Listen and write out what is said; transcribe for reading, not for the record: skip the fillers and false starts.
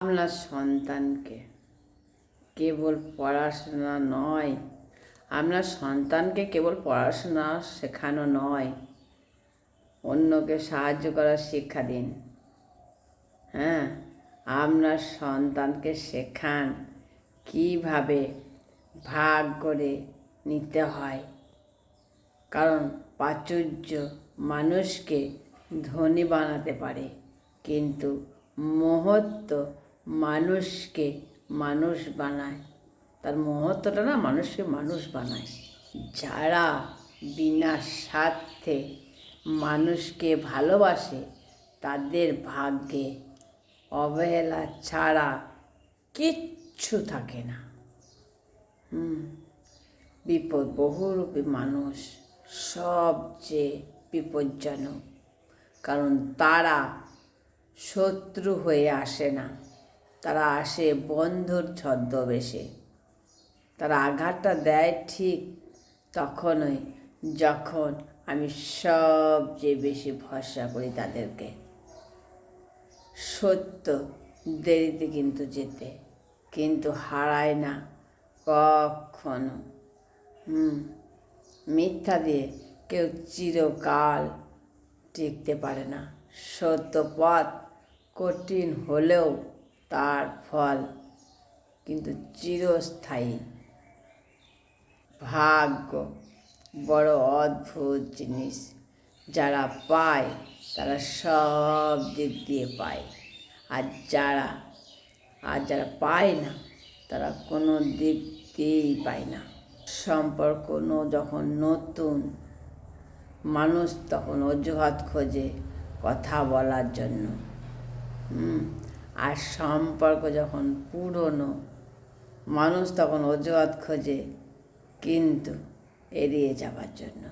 আপনার সন্তানকে কেবল পড়াশোনা নয়, আপনার সন্তানকে কেবল পড়াশোনা শেখানো নয়, অন্যকে সাহায্য করার শিক্ষা দিন। হ্যাঁ, আপনার সন্তানকে শেখান কীভাবে ভাগ করে নিতে হয়। কারণ প্রাচুর্য মানুষকে ধনী বানাতে পারে, কিন্তু মহত্ব মানুষকে মানুষ বানায়। তার মহত্বটা না মানুষকে মানুষ বানায়। যারা বিনা স্বার্থে মানুষকে ভালোবাসে তাদের ভাগ্যে অবহেলা ছাড়া কিচ্ছু থাকে না। বিপদ বহুরূপী মানুষ সবচেয়ে বিপজ্জনক, কারণ তারা শত্রু হয়ে আসে না, তারা আসে বন্ধুর ছদ্মবেশে। তারা আঘাতটা দেয় ঠিক তখনই যখন আমি সবচেয়ে বেশি ভরসা করি তাদেরকে। সত্য দেরিতে কিন্তু যেতে, কিন্তু হারায় না কখনো। মিথ্যা দিয়ে কেউ চিরকাল টিকতে পারে না। সত্য পথ কঠিন হলেও তার ফল কিন্তু চিরস্থায়ী। ভাগ্য বড় অদ্ভুত জিনিস। যারা পায় তারা সব দিক দিয়ে পায়, আর যারা পায় না তারা কোনো দিক দিয়েই পায় না। সম্পর্ক যখন নতুন, মানুষ তখন অজুহাত খোঁজে কথা বলার জন্য, আর সম্পর্ক যখন পুরনো, মানুষ তখন অজুহাত খোঁজে কিন্তু এড়িয়ে যাওয়ার জন্য।